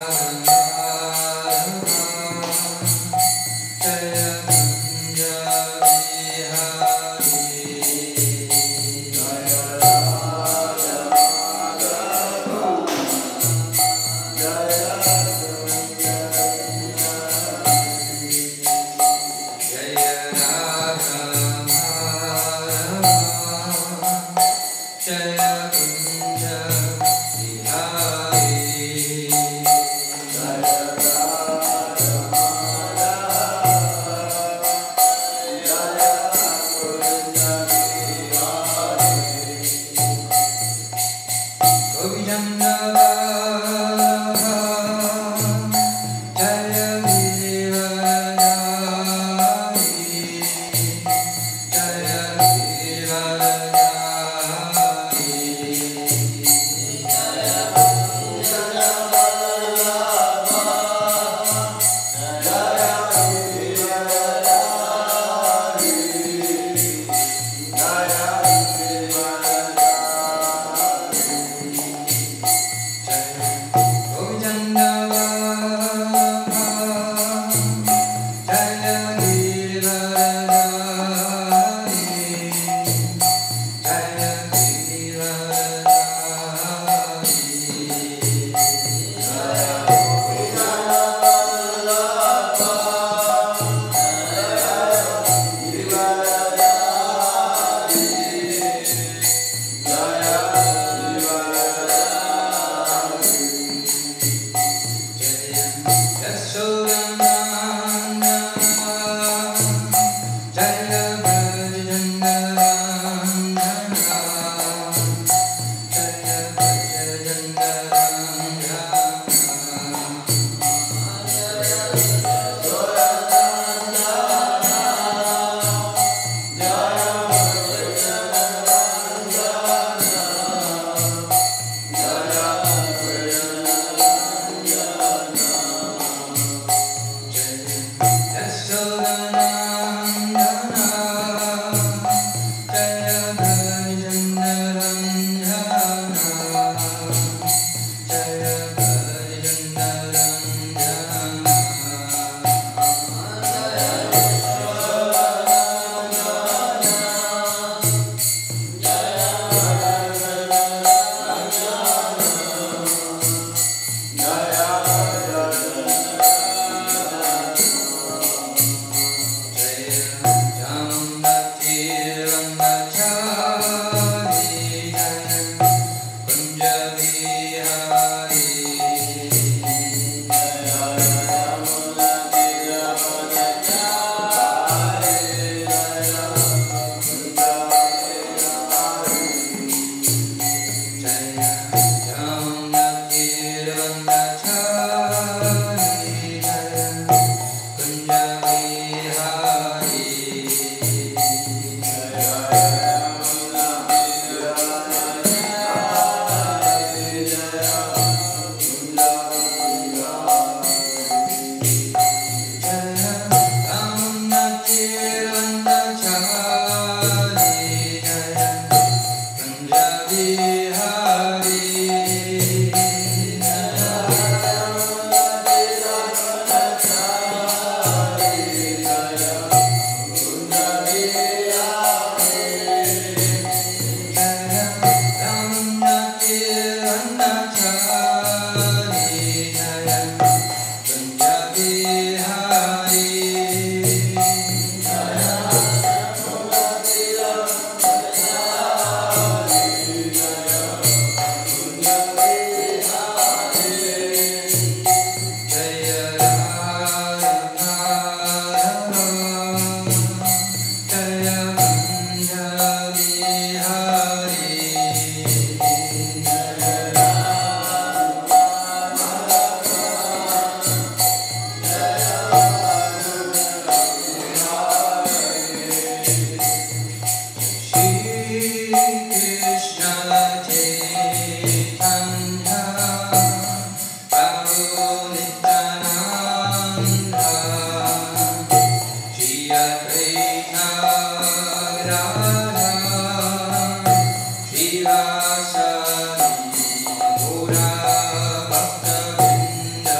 Dāsa Bhaktivedanta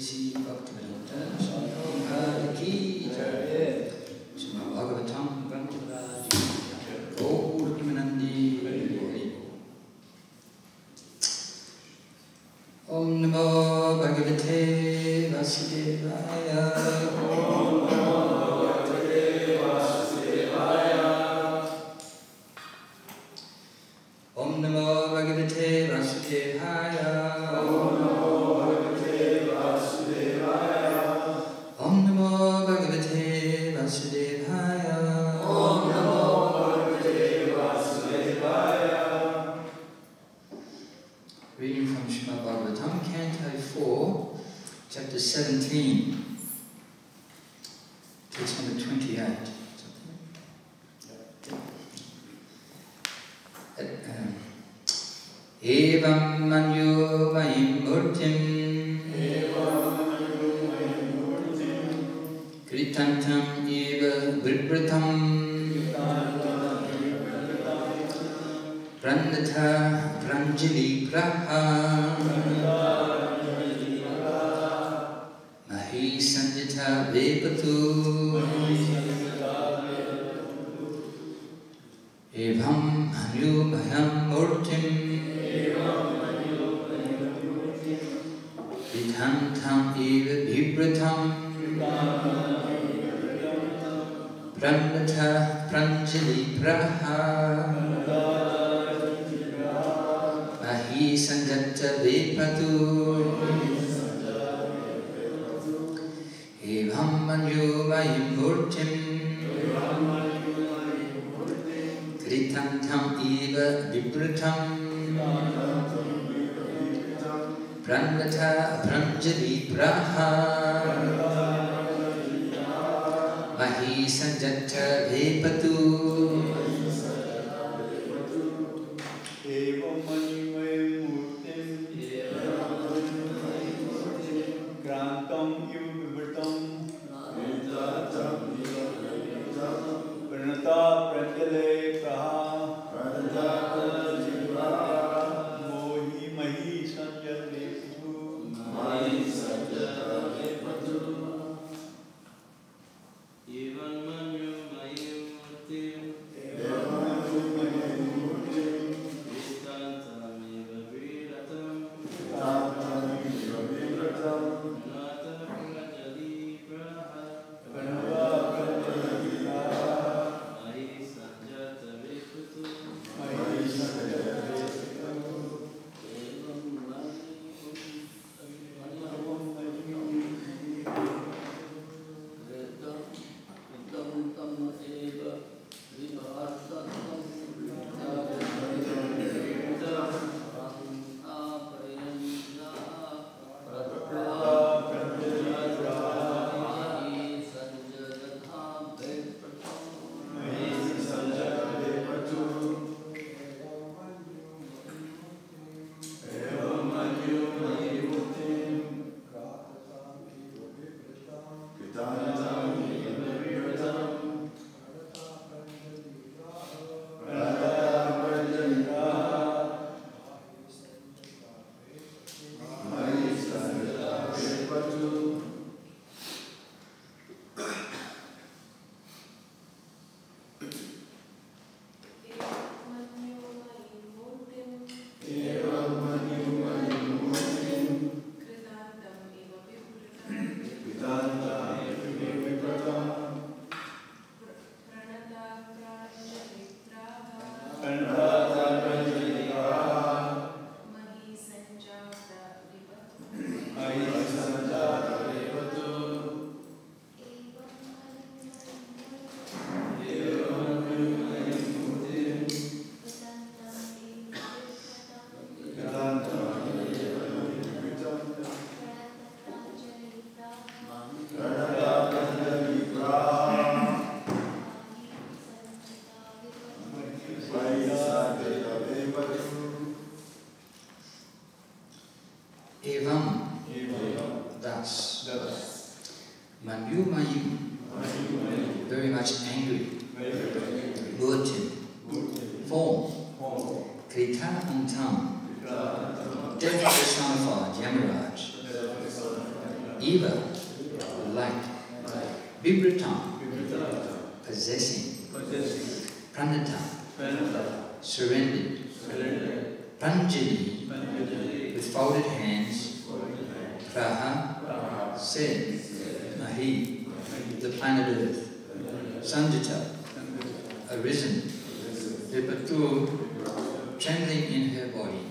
Sri Bhaktivedanta Swami Prabhupada ki jai. Śrīmad Bhāgavatam Morning Class. Gaur Himanandi. Om Namo Bhagavate Vasudevaya. Om Namo Bhagavate Vasudevaya. Om Namo Bhagavate Vasudevaya. Om Namo Bhagavate Vasudevaya. Om Namo Bhagavate Vasudevaya. Om Namo Bhagavate Vasudevaya. Reading from Śrīmad Bhāgavatam, Canto 4, Chapter 17, text number 28. Evam manyo mayim murtim kritantam eva vipratam prandata pranjali praha mahi sanjita vepatu evam manyo mayam murtim Vitantam eva vibratam Pranata pranjali praha Mahi sanjata vepatu Evam manyo mayim murtim Kritantam eva vibratam Pranata pranjali praha Mahi sanjata vepatu Evam manyo murtim Grantam yuvivatam Pranata pranjale praha Mohi mahi sanjata very much angry, murtim, form, krita antam, death personified, Yamaraj, Eva, like. Vibratam, possessing. Pranatam, surrendered. Pranjali, with folded hands. Praha, said. Mahi, the planet Earth. Sandita, arisen. Vipatur, trembling in her body.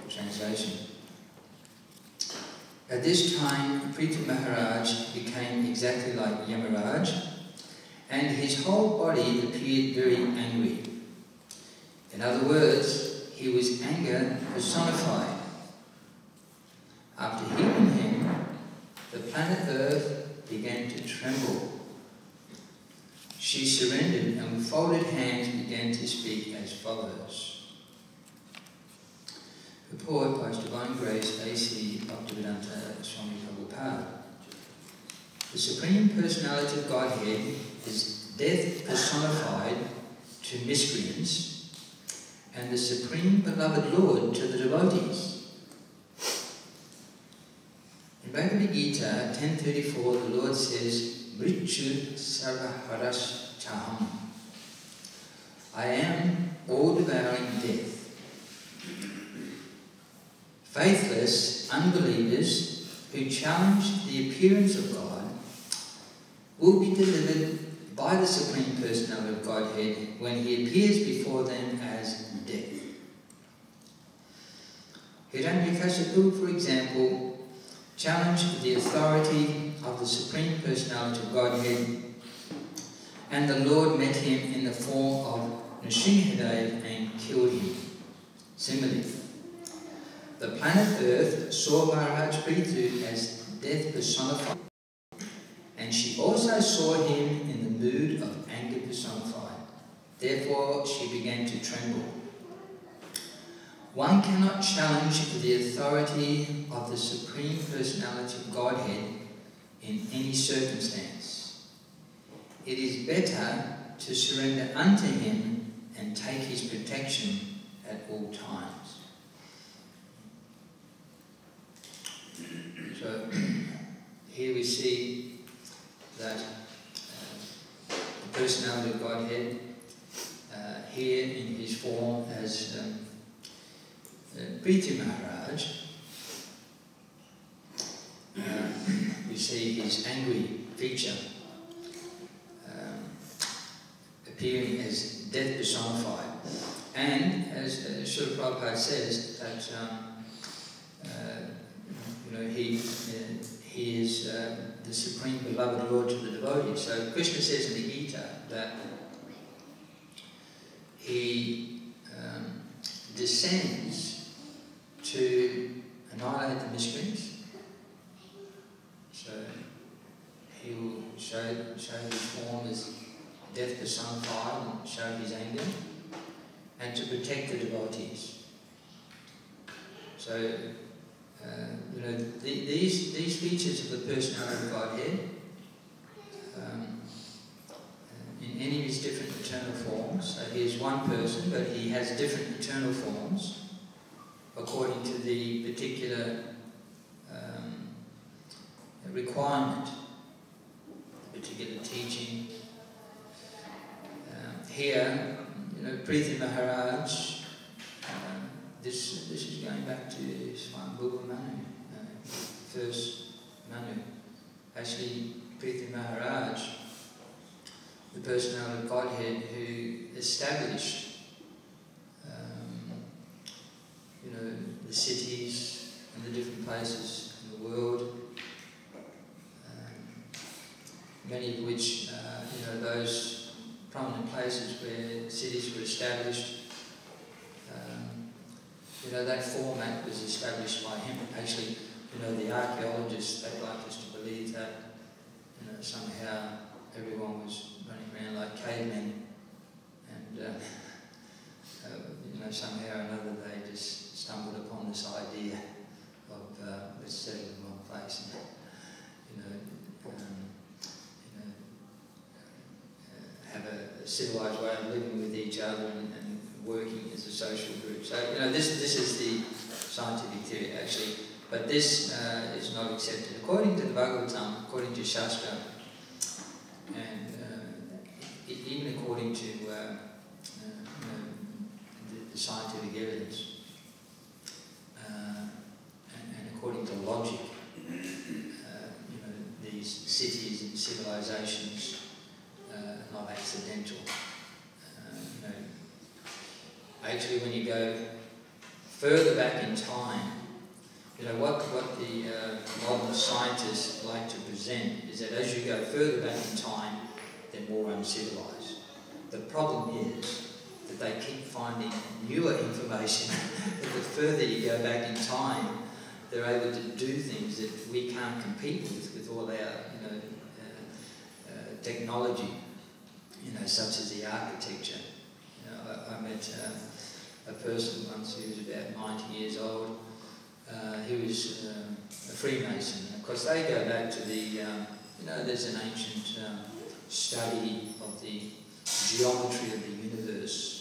Translation. At this time, Prithu Maharaj became exactly like Yamaraj, and his whole body appeared very angry. In other words, he was anger personified. After hearing him, the planet Earth began to tremble. She surrendered and with folded hands began to speak as follows. Report by His Divine Grace A.C. Bhaktivedanta Swami Prabhupada. The Supreme Personality of Godhead is death personified to miscreants and the Supreme Beloved Lord to the devotees. In Bhagavad Gita 10.34, the Lord says, Mrityut sarvaharas chaham. I am all-devouring death. Faithless unbelievers who challenge the appearance of God will be delivered by the Supreme Personality of Godhead when He appears before them as death. Hiranyakashipu, for example, challenged the authority of the Supreme Personality of Godhead, and the Lord met him in the form of Nrsimhadev and killed him. Similarly, the planet Earth saw Maharaj Prithu as death personified, and she also saw him in the mood of anger personified. Therefore, she began to tremble. One cannot challenge the authority of the Supreme Personality of Godhead in any circumstance. It is better to surrender unto Him and take His protection at all times. So here we see that the Personality of Godhead here in His form as Prithu Maharaj, we see his angry feature appearing as death personified. And as Srila Prabhupada says, that he is the Supreme Beloved Lord to the devotees. So Krishna says in the Gita that He descends to annihilate the miscreants. So He will show His form as death personified and show His anger, and to protect the devotees. So these features of the Personality of Godhead, in any of His different eternal forms, so He is one person, but He has different eternal forms according to the particular requirement, the particular teaching. Here, Prithu Maharaj, this is going back to Swami Manu, first Manu. Actually, Prithu Maharaj, the Personality of Godhead who established the cities and the different places in the world, many of which, those prominent places where cities were established, that format was established by him. Actually, the archaeologists, they'd like us to believe that, somehow everyone was running around like cavemen, and somehow or another they just stumbled upon this idea of let's settle in one place and have a civilized way of living with each other and working as a social group. So this is the scientific theory. Actually, But this is not accepted according to the Bhagavatam, according to Shastra, and even according to the scientific evidence, and according to logic. These cities and civilizations are not accidental. Actually, when you go further back in time, what the modern scientists like to present is that as you go further back in time, they're more uncivilized. The problem is that they keep finding newer information that the further you go back in time, they're able to do things that we can't compete with all our technology, such as the architecture. I met a person once who was about 90 years old. He was a Freemason. And of course, they go back to the, there's an ancient study of the geometry of the universe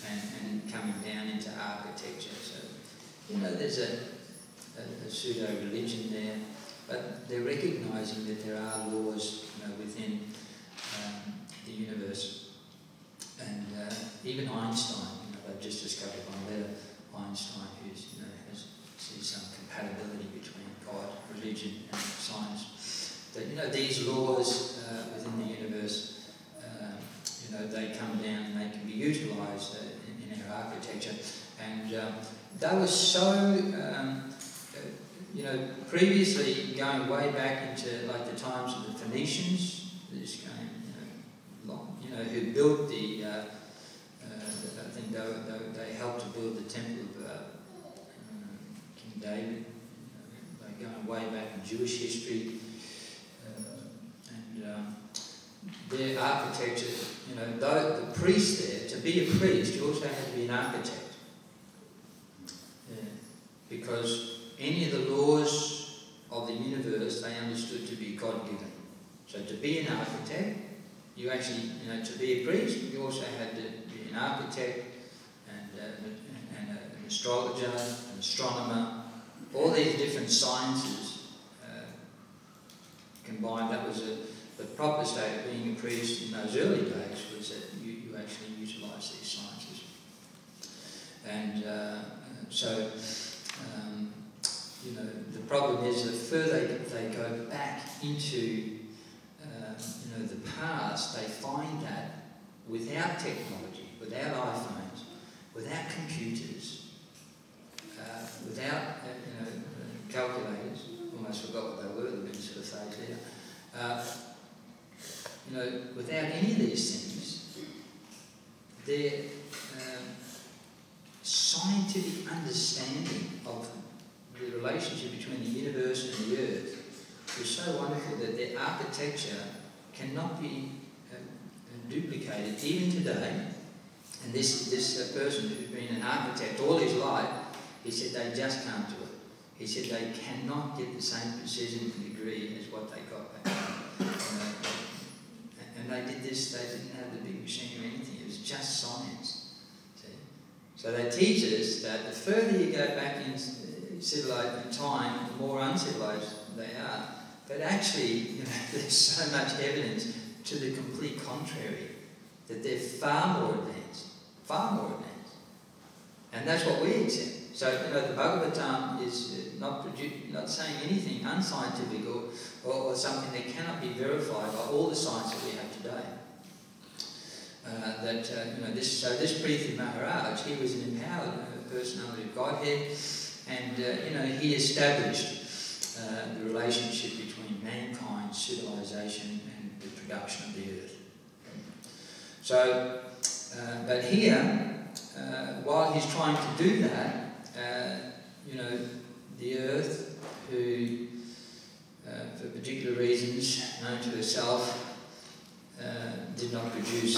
and coming down into architecture. So, there's a pseudo-religion there, but they're recognising that there are laws, within the universe. And even Einstein, they've just discovered one letter, Einstein, who's, sees some compatibility between God, religion and science. That, these laws within the universe, they come down and they can be utilised in our architecture. And they were so, previously going way back into like the times of the Phoenicians, this game, who built the, I think they helped to build the temple of King David, like going way back in Jewish history, and their architecture, though the priest there, to be a priest, you also had to be an architect. Because any of the laws of the universe they understood to be God-given. So to be an architect, you actually, to be a priest, you also had to be an architect and an astrologer, an astronomer, all these different sciences combined. That was the proper state of being a priest in those early days, was that you actually utilised these sciences. And the problem is the further they go back into the past, they find that without technology, without iPhones, without computers, without calculators, almost forgot what they were, they've been sort of phased out. Without any of these things, their scientific understanding of the relationship between the universe and the earth was so wonderful that their architecture cannot be duplicated even today. And this person who's been an architect all his life, he said they just can't do it. He said they cannot get the same precision and degree as what they got back then. And they did this, they didn't have the big machine or anything, it was just science. See? So they teach us that the further you go back in civilized time, the more uncivilized they are. But actually, there's so much evidence to the complete contrary, that they're far more advanced. And that's what we accept. So, the Bhagavatam is not saying anything unscientific or something that cannot be verified by all the science that we have today. This Preeti Maharaj, he was an empowered personality of Godhead, and he established the relationship between mankind, civilization, and the production of the earth. So, but here, while he's trying to do that, the earth, who, for particular reasons known to herself, did not produce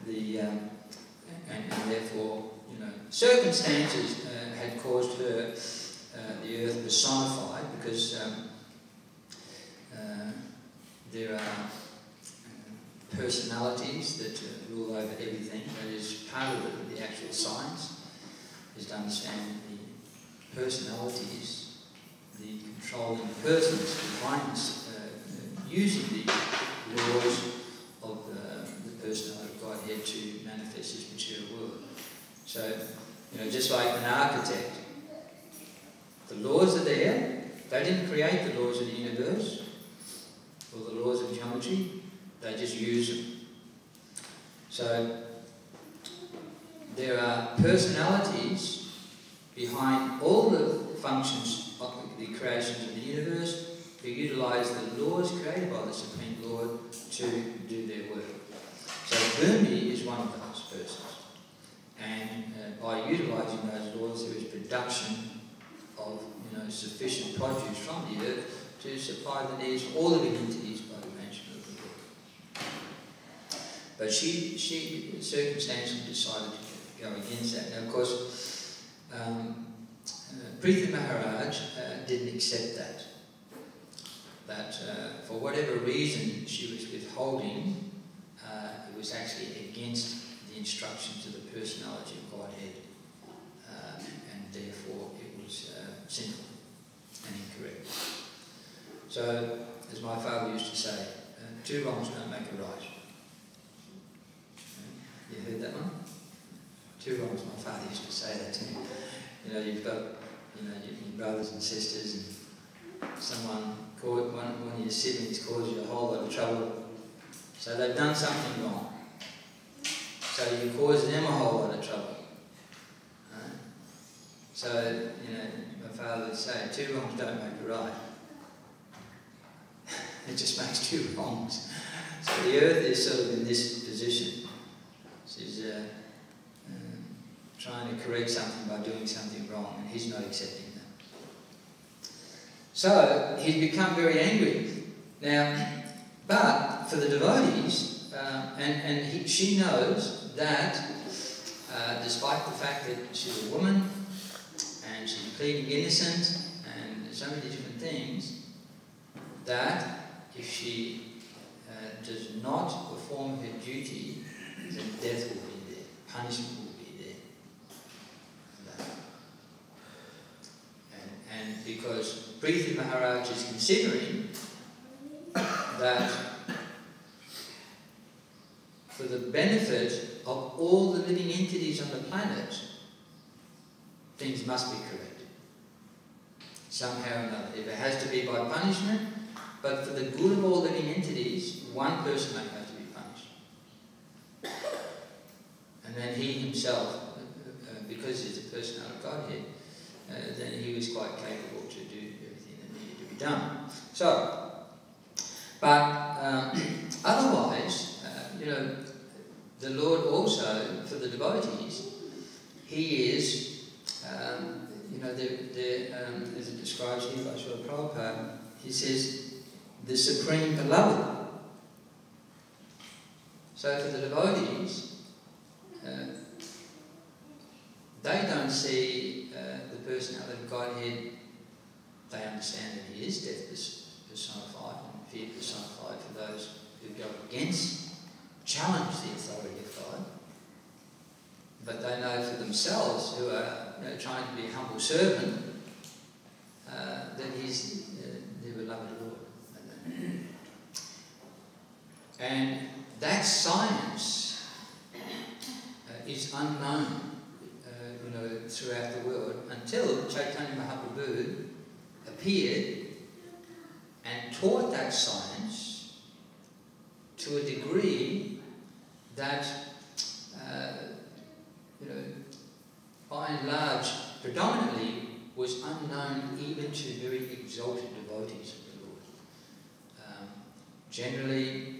and therefore, circumstances had caused her, the earth personified, because there are personalities that rule over everything. That is part of the actual science, is to understand personalities, the controlling persons behind using the laws of the personality of Godhead to manifest this material world. So, just like an architect, the laws are there. They didn't create the laws of the universe or the laws of geometry. They just use them. So, there are personalities behind all the functions of the creations of the universe who utilize the laws created by the Supreme Lord to do their work. So Bhumi is one of those persons. And by utilizing those laws, there is production of sufficient produce from the earth to supply the needs of all living entities by the arrangement of the Lord. But she circumstantially decided to go against that. Now, of course, Prithvi Maharaj didn't accept that. That for whatever reason she was withholding, it was actually against the instructions of the personality of Godhead, and therefore it was sinful and incorrect. So, as my father used to say, two wrongs don't make a right. You heard that one? Two wrongs, my father used to say that to me. You've got your brothers and sisters, and someone one of your siblings causes you a whole lot of trouble. So they've done something wrong. So you cause them a whole lot of trouble. Right? So, my father would say, two wrongs don't make a right. It just makes two wrongs. So the earth is sort of in this position. She's trying to correct something by doing something wrong, and he's not accepting that. So he's become very angry. Now, but for the devotees, she knows that despite the fact that she's a woman and she's pleading innocent and so many different things, that if she does not perform her duty, then death will be there, punishment will be there. And because Prithvi Maharaj is considering that for the benefit of all the living entities on the planet, things must be corrected. Somehow or another. If it has to be by punishment, but for the good of all living entities, one person may have to be punished. And then he himself, because he's a personality of Godhead, then he was quite capable to do everything that needed to be done. So, but otherwise, the Lord also, for the devotees, he is, as it describes here by Srila Prabhupada, he says, the Supreme Beloved. So for the devotees, they don't see the personality of Godhead. They understand that he is death personified and fear personified for those who go against, challenge the authority of God. But they know for themselves, who are trying to be a humble servant, that he's their beloved Lord. And that science is unknown, throughout the world until Chaitanya Mahaprabhu appeared and taught that science to a degree that, by and large, predominantly was unknown even to very exalted devotees of the Lord. Generally,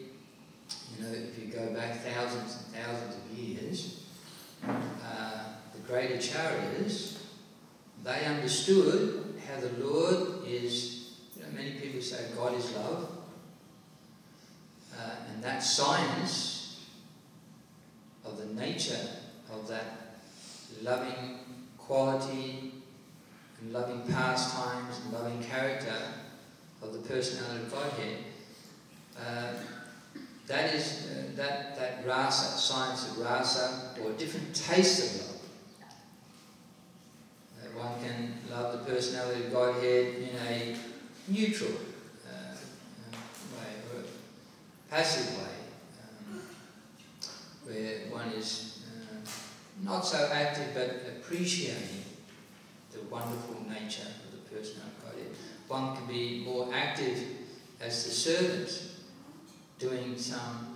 if you go back thousands and thousands of years, the great acharyas, they understood how the Lord is, many people say God is love, and that science of the nature of that loving quality and loving pastimes and loving character of the personality of Godhead, that is that rasa, science of rasa, or different tastes of love. one can love the personality of Godhead in a neutral way, or a passive way, where one is not so active but appreciating the wonderful nature of the personality of Godhead. One can be more active as the servant, doing some,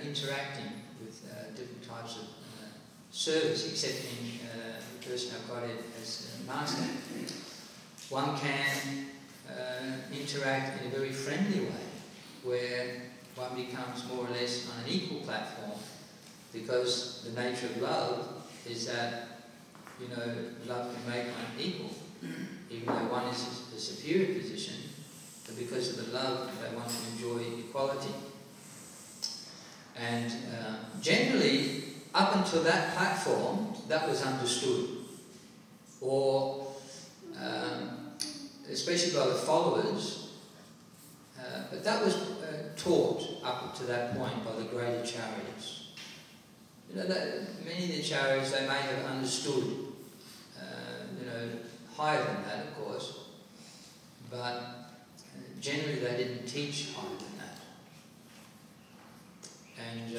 interacting with different types of service, accepting the personality of Godhead as master. One can interact in a very friendly way, where one becomes more or less on an equal platform, because the nature of love is that, love can make one equal, even though one is a superior position, but because of the love, they want to enjoy equality. And generally, up until that platform, that was understood, or especially by the followers, but that was taught up to that point by the great acharyas. Many of the acharyas, they may have understood, higher than that, of course, but generally they didn't teach higher than that. And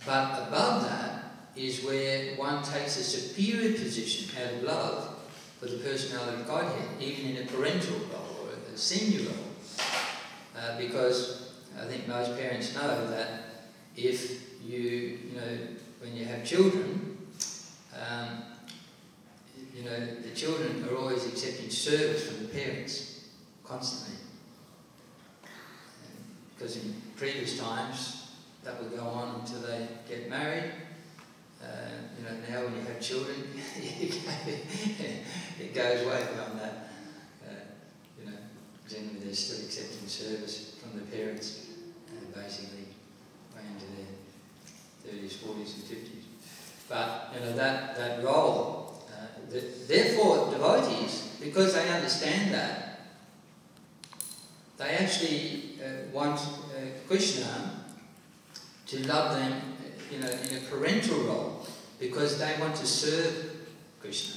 but above that is where one takes a superior position out of love for the personality of Godhead, even in a parental role or a senior role, because I think most parents know that if when you have children, the children are always accepting service from the parents, constantly. Because in previous times, that would go on until they get married. Now when you have children, it goes way beyond that. Generally they're still accepting service from the parents, basically way into their 30s, 40s and 50s. But, that role, therefore devotees, because they understand that, they actually want Krishna to love them in a parental role, because they want to serve Krishna.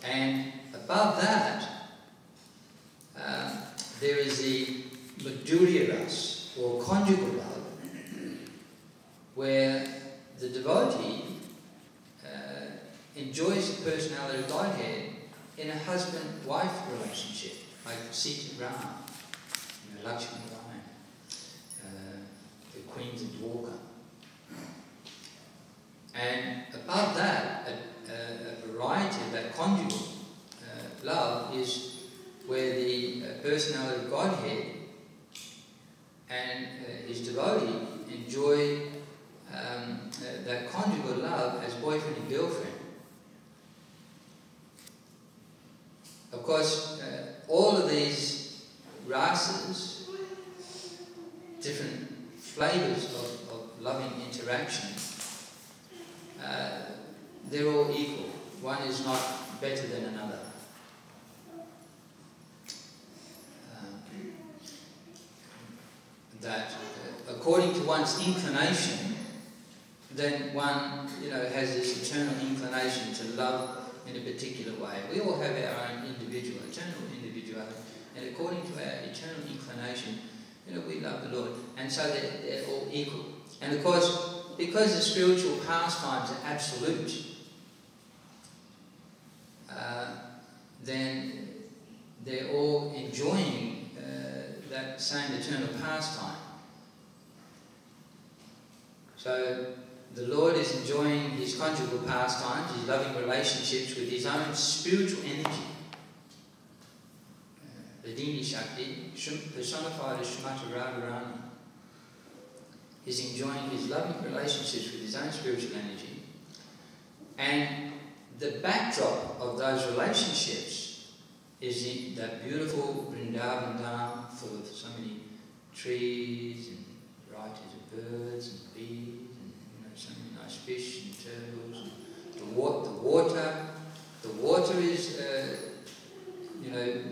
And above that, there is the Madhurya Ras, or conjugal love, where the devotee enjoys the personality of Godhead in a husband-wife relationship, like Sita Rama, Lakshmi Rama, the Queens of Dwarka. And above that, a variety of that conjugal love is where the personality of Godhead and his devotee enjoy that conjugal love as boyfriend and girlfriend. Of course, all of these rasas, different flavours of loving interaction, they're all equal. One is not better than another. That according to one's inclination, then one, has this eternal inclination to love in a particular way. We all have our own eternal individuality, and according to our eternal inclination, we love the Lord, and so they're all equal. And of course, because the spiritual pastimes are absolute, then they're all enjoying that same eternal pastime. So the Lord is enjoying his conjugal pastimes, his loving relationships with his own spiritual energy. Vedini Shakti, personified as Śrīmati Radharani, is enjoying his loving relationships with his own spiritual energy. And the backdrop of those relationships is that beautiful Vrindavan Dham full of so many trees and varieties of birds and bees and so many nice fish and turtles. The water is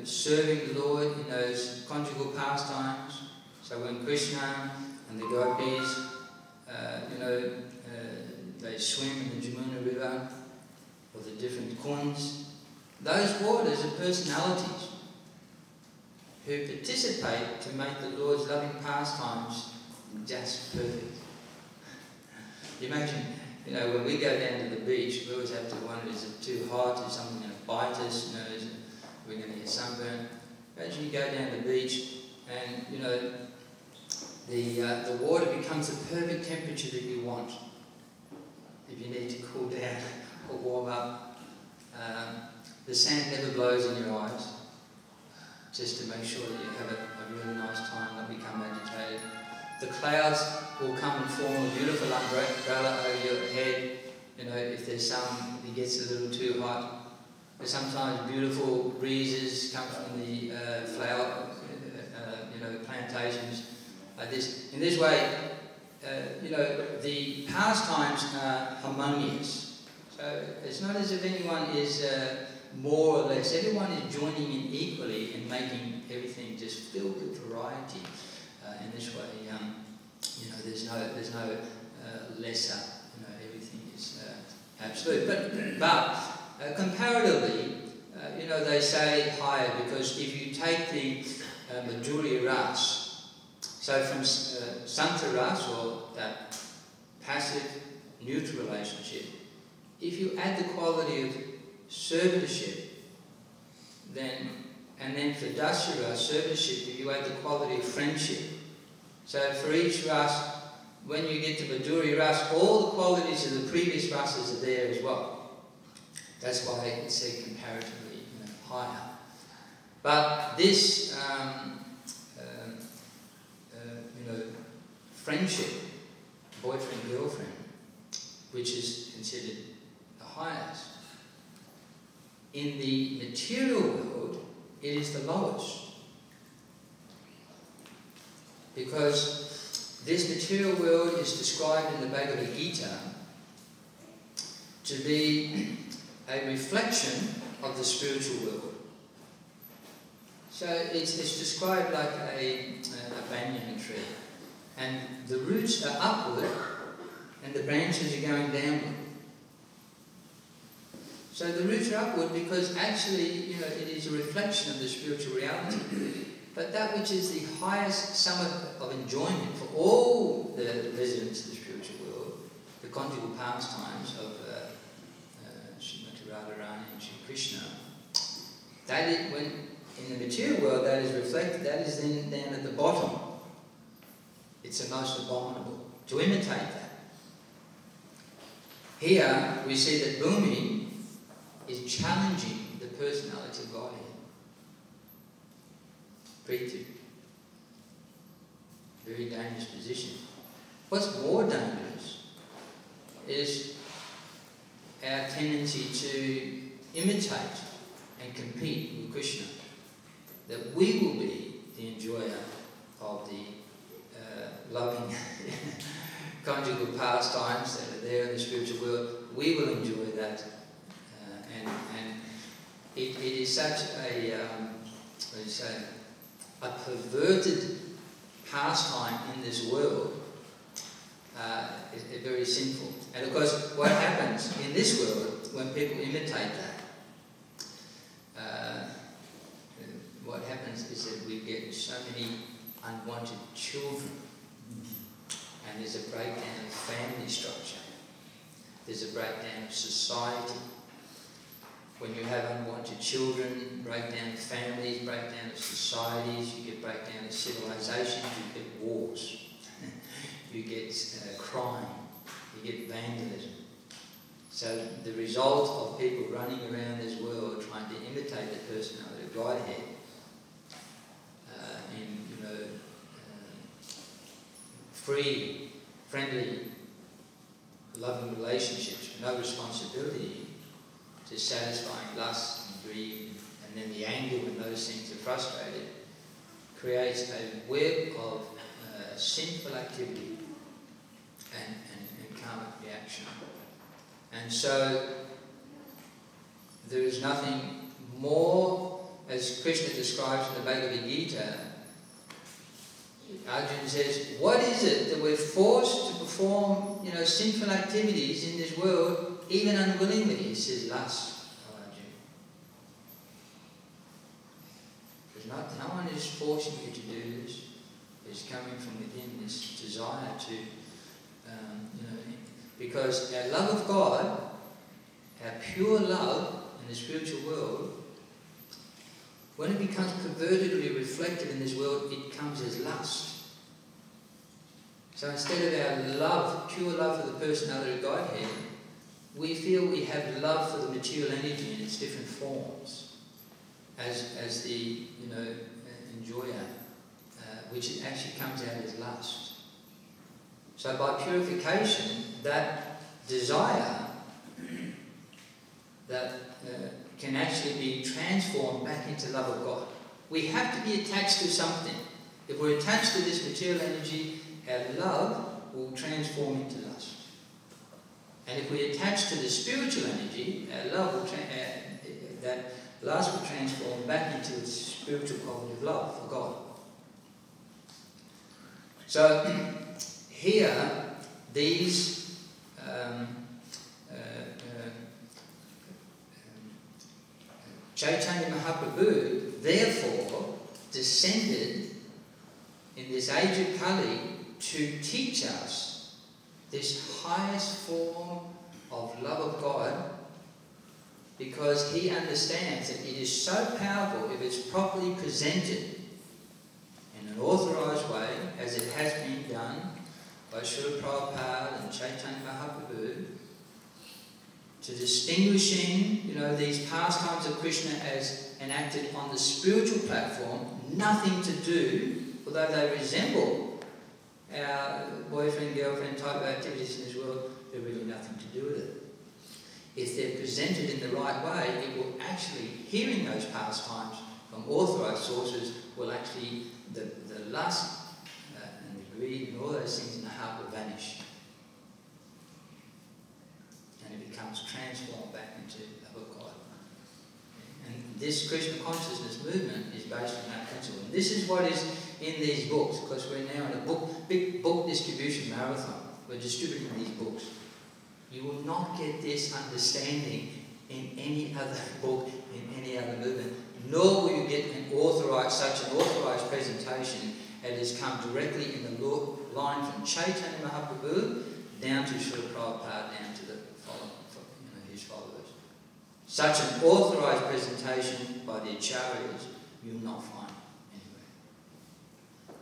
serving the Lord in those conjugal pastimes. So when Krishna and the gopis they swim in the Jamuna River, or the different kunds, those waters are personalities who participate to make the Lord's loving pastimes just perfect. You imagine, you know, when we go down to the beach, we always have to wonder, is it too hot, is something going to bite us, you know, is it, we're going to get sunburned. Imagine you go down to the beach and, you know, the water becomes the perfect temperature that you want. If you need to cool down or warm up, the sand never blows in your eyes, just to make sure that you have a really nice time, not become agitated. The clouds will come and form a beautiful umbrella over your head, you know, if there's it gets a little too hot. There's sometimes beautiful breezes come from the flower, you know, plantations like this. In this way, you know, the pastimes are harmonious. So it's not as if anyone is more or less. Everyone is joining in equally and making everything just filled with variety. In this way, you know, there's no lesser. You know, everything is absolute. But comparatively, you know, they say higher because if you take the Madhurya Ras, so from Santa Ras, or that passive neutral relationship, if you add the quality of servitorship, and then for Dāsa Ras, servitorship, if you add the quality of friendship. So for each Ras, when you get to Madhurya Ras, all the qualities of the previous Rasas are there as well. That's why it's said comparatively, you know, higher. But this, you know, friendship, boyfriend-girlfriend, which is considered the highest, in the material world, it is the lowest. Because this material world is described in the Bhagavad Gita to be a reflection of the spiritual world. So it's described like a banyan tree. And the roots are upward and the branches are going downward. So the roots are upward because actually, you know, it is a reflection of the spiritual reality. But that which is the highest summit of enjoyment for all the residents of the spiritual world, the conjugal pastimes of Śrīmati Radharani and Shri Krishna, that is, when in the material world that is reflected, that is then down at the bottom. It's the most abominable to imitate that. Here we see that Bhumi is challenging the personality of Godhead. Preeti. Very dangerous position. What's more dangerous is our tendency to imitate and compete with Krishna. That we will be the enjoyer of the loving conjugal pastimes that are there in the spiritual world. We will enjoy that. And it is such a, what do you say, a perverted pastime in this world, is very sinful. And of course, what happens in this world when people imitate that, what happens is that we get so many unwanted children, and there's a breakdown of family structure. There's a breakdown of society. When you have unwanted children, breakdown of families, breakdown of societies, you get breakdown of civilizations, you get wars, you get crime, you get vandalism. So the result of people running around this world trying to imitate the personality of Godhead in, you know, free, friendly, loving relationships, no responsibility, to satisfying lust and greed, and then the anger when those things are frustrated, creates a web of sinful activity and karmic reaction. And so there is nothing more, as Krishna describes in the Bhagavad Gita, Arjuna says, what is it that we're forced to perform, sinful activities in this world, even unwillingly? He says, lust, oh Arjuna. Because no one is forcing you to do this. It's coming from within, this desire to, because our love of God, our pure love in the spiritual world, when it becomes pervertedly reflected in this world, it comes as lust. So instead of our love, pure love for the personality of Godhead, we feel we have love for the material energy in its different forms as the enjoyer, which it actually comes out as lust. So by purification, that desire that can actually be transformed back into love of God. We have to be attached to something. If we're attached to this material energy, our love will transform into lust. And if we attach to the spiritual energy, our love will that lust will transform back into its spiritual quality of love for God. So here, these Chaitanya Mahaprabhu therefore descended in this age of Kali to teach us this highest form of love of God, because he understands that it is so powerful if it's properly presented in an authorized way, as it has been done by Srila Prabhupada and Chaitanya Mahaprabhu, to distinguishing, these pastimes of Krishna as enacted on the spiritual platform, nothing to do, although they resemble our boyfriend, girlfriend type of activities in this world, they're really nothing to do with it. If they're presented in the right way, it will actually, hearing those pastimes from authorized sources, will actually, the lust and the greed and all those things in the heart will vanish. And it becomes transformed back into love of God. And this Krishna consciousness movement is based on that principle. And this is what is in these books, because we're now in a big book distribution marathon. We're distributing these books. You will not get this understanding in any other book, in any other movement, nor will you get such an authorized presentation that has come directly in the line from Chaitanya Mahaprabhu down to Srila Prabhupada, down to the his followers. Such an authorized presentation by the Acharyas you will not find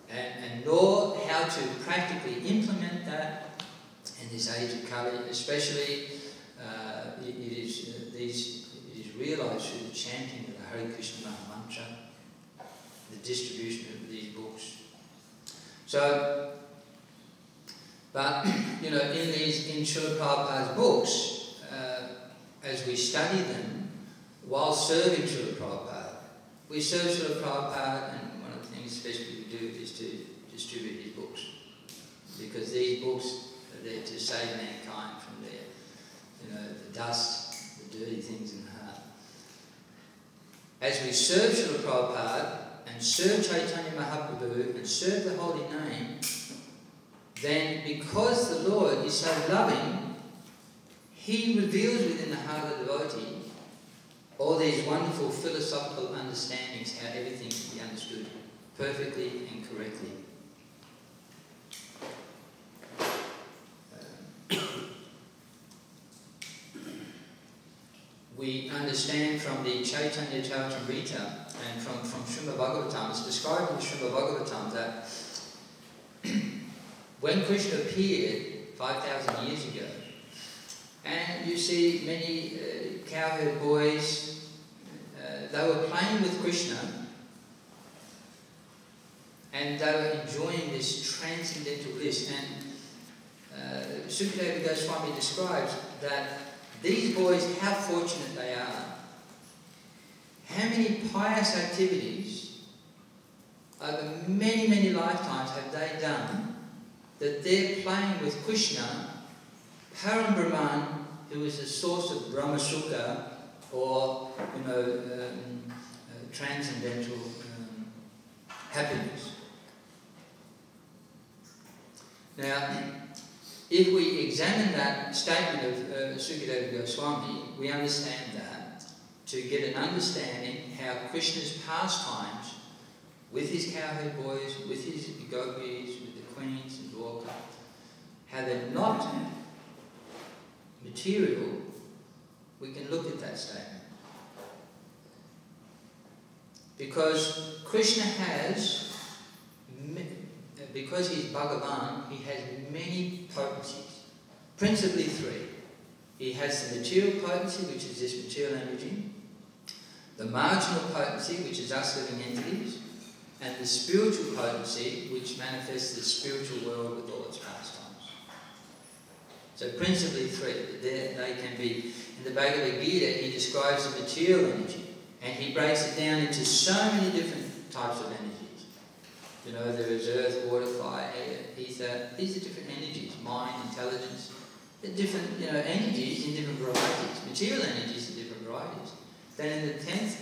anywhere. And nor how to practically implement that in this age of Kali, especially it is realized through the chanting of the Hare Krishna Mantra, the distribution of these books. So, but in Srila Prabhupada's books, as we study them, while serving Srila Prabhupada, we serve Srila Prabhupada, and one of the things especially we do is to distribute his books, because these books are there to save mankind from the dust, the dirty things in the heart. As we serve Srila Prabhupada and serve Chaitanya Mahaprabhu and serve the holy name, then because the Lord is so loving, he reveals within the heart of the devotee all these wonderful philosophical understandings, how everything can be understood perfectly and correctly. We understand from the Chaitanya Charitamrita and from Śrīmad Bhāgavatam, it's described in Śrīmad Bhāgavatam that when Krishna appeared 5,000 years ago, and you see many cowherd boys, they were playing with Krishna and they were enjoying this transcendental bliss. And Sukadeva Goswami describes that these boys, how fortunate they are. How many pious activities over many, many lifetimes have they done that they're playing with Krishna, Param Brahman, who is the source of Brahmasukha, or transcendental happiness. Now, if we examine that statement of Sukadeva Goswami, we understand that to get an understanding how Krishna's pastimes with his cowherd boys, with his gopis, with the queens and Dwarka, how they're not material, we can look at that statement. Because Krishna has, because he's Bhagavan, he has many potencies, principally three. He has the material potency, which is this material energy, the marginal potency, which is us living entities, and the spiritual potency, which manifests the spiritual world with all its pastimes. So principally three. They can be, in the Bhagavad Gita, he describes the material energy, and he breaks it down into so many different types of energies. You know, there is earth, water, fire, air, ether. These are different energies, mind, intelligence. They're different, energies in different varieties. Material energies in different varieties. Then in the 10th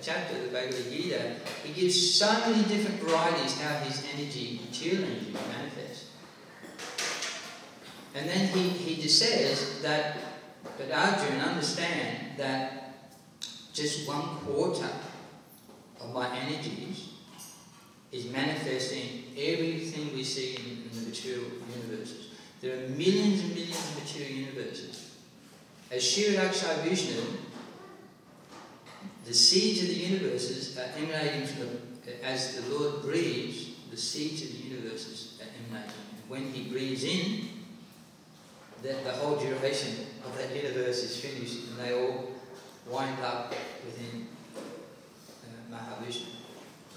chapter of the Bhagavad Gita, he gives so many different varieties how his energy, material energy, will manifest. And then he just says that, but Arjuna, understand that just 1/4 of my energies is manifesting everything we see in the material universes. There are millions and millions of material universes. As Shri-Raksha Vishnu, the seeds of the universes are emanating from as the Lord breathes, the seeds of the universes are emanating. And when he breathes in, the whole duration of that universe is finished and they all wind up within Mahavishnu.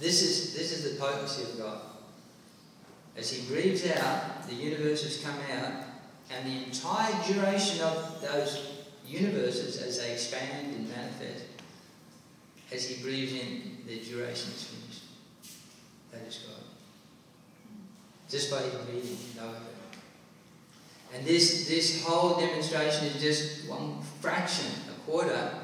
This is the potency of God. As he breathes out, the universes come out, and the entire duration of those universes, as they expand and manifest, as he breathes in, their duration is finished. That is God. Just by his breathing, no effect. And this whole demonstration is just one fraction, 1/4.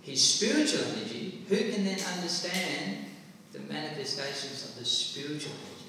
His spiritual energy, who can then understand the manifestations of the spiritual energy?